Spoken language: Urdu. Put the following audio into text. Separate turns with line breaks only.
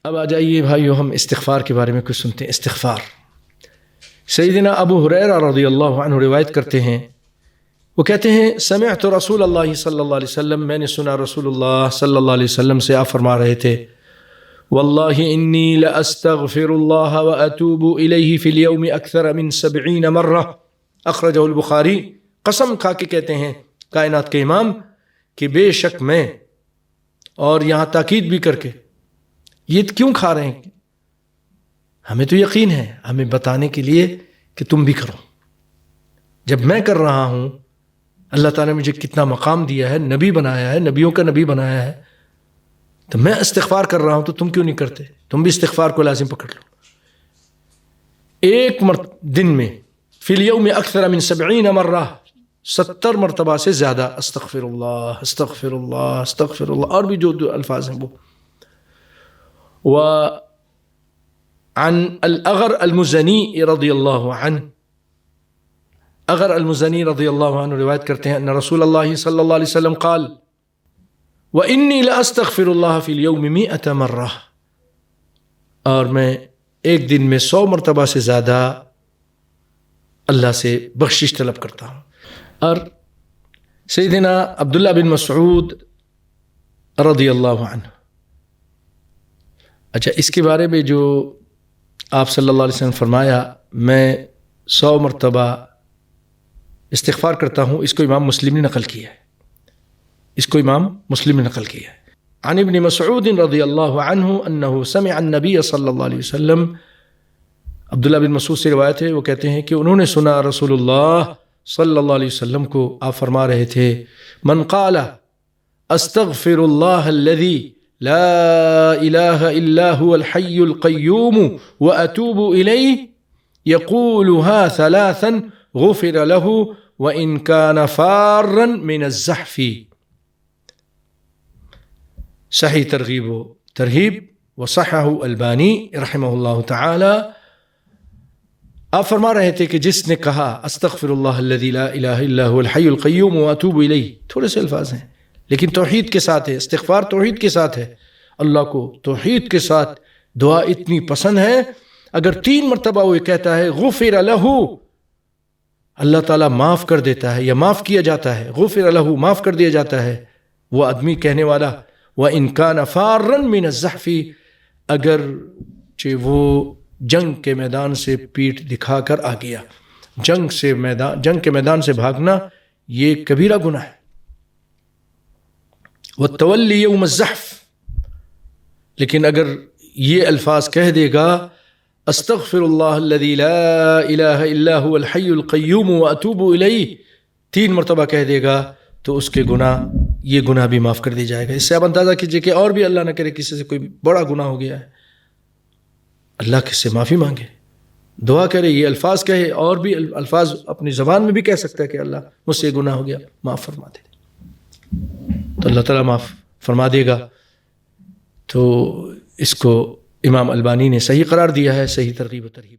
اب آ جائیے بھائیو، ہم استغفار کے بارے میں کچھ سنتے ہیں. استغفار، سیدنا ابو ہریرہ رضی اللہ عنہ روایت کرتے ہیں، وہ کہتے ہیں سمعت رسول اللہ صلی اللہ علیہ وسلم، میں نے سنا رسول اللہ صلی اللہ علیہ وسلم سے آپ فرما رہے تھے، واللہ انی لاستغفر اللہ واتوب الیہ فی اليوم اکثر من 70 مرہ، اخرجہ البخاری. قسم کھا کے کہتے ہیں کائنات کے امام کہ بے شک میں، اور یہاں تاکید بھی کر کے، یہ کیوں کھا رہے ہیں؟ ہمیں تو یقین ہے، ہمیں بتانے کے لیے کہ تم بھی کرو. جب میں کر رہا ہوں، اللہ تعالیٰ نے مجھے کتنا مقام دیا ہے، نبی بنایا ہے، نبیوں کا نبی بنایا ہے، تو میں استغفار کر رہا ہوں تو تم کیوں نہیں کرتے؟ تم بھی استغفار کو لازم پکڑ لو. ایک دن میں فی الیوم اکثر من 70 مرہ، 70 مرتبہ سے زیادہ استغفر اللہ استغفر اللہ استغفر اللہ، اور بھی جو الفاظ ہیں وہ. وعن الاغر المزنی رضی اللہ عنہ، اغر المزنی رضی اللہ عنہ روایت کرتے ہیں ان رسول اللہ صلی اللہ علیہ وسلم قال وانی لاستغفر اللہ فی اليوم 100 مرہ، اور میں ایک دن میں 100 مرتبہ سے زیادہ اللہ سے بخشش طلب کرتا ہوں. اور سیدنا عبداللہ بن مسعود رضی اللہ عنہ، اچھا اس کے بارے میں جو آپ صلی اللہ علیہ وسلم فرمایا میں 100 مرتبہ استغفار کرتا ہوں، اس کو امام مسلم نے نقل کیا ہے، اس کو امام مسلم نے نقل کیا ہے. عن ابن مسعود رضی اللہ عنہ انہ سمع النبی صلی اللہ علیہ وسلم، عبداللہ بن مسعود سے روایت ہے، وہ کہتے ہیں کہ انہوں نے سنا رسول اللہ صلی اللہ علیہ وسلم کو آپ فرما رہے تھے من قال استغفر اللہ الذی لا الہ الا هو الحی القیوم واتوب الیہ یقولها 3 غفر له وان كان فارا من الزحف. صحیح ترغیب و ترہیب وصححہ البانی رحمہ اللہ تعالی. آپ فرما رہے تھے کہ جس نے کہا استغفر اللہ الذی لا الہ الا هو الحی القیوم واتوب الیہ، تھوڑے سے الفاظ ہیں لیکن توحید کے ساتھ ہے، استغفار توحید کے ساتھ ہے. اللہ کو توحید کے ساتھ دعا اتنی پسند ہے، اگر 3 مرتبہ وہ کہتا ہے غفر لہ، اللہ تعالیٰ معاف کر دیتا ہے یا معاف کیا جاتا ہے، غفر لہ معاف کر دیا جاتا ہے وہ آدمی کہنے والا. وَإِن كَانَ فَارًا مِنَ الزَّحْفِ، اگر وہ جنگ کے میدان سے پیٹھ دکھا کر آ گیا، جنگ کے میدان سے بھاگنا یہ کبیرہ گناہ ہے. وَالتَّوَلِّ يَوْمَ الزَّحْفِ، لیکن اگر یہ الفاظ کہہ دے گا استغفر اللہ الذی لا الہ الا هو الحی القیوم واتوب الیہ 3 مرتبہ کہہ دے گا تو اس کے گناہ، یہ گناہ بھی معاف کر دی جائے گا. اس سے آپ اندازہ کیجئے کہ اور بھی اللہ نہ کرے کسی سے کوئی بڑا گناہ ہو گیا ہے، اللہ کس سے معافی مانگے، دعا کرے، یہ الفاظ کہے، اور بھی الفاظ اپنی زبان میں بھی کہہ سکتا ہے کہ اللہ مجھ سے گناہ ہو گیا معاف فرما دے، تو اللہ تعالیٰ معاف فرما دے گا. تو اس کو امام البانی نے صحیح قرار دیا ہے، صحیح ترغیب و ترہیب.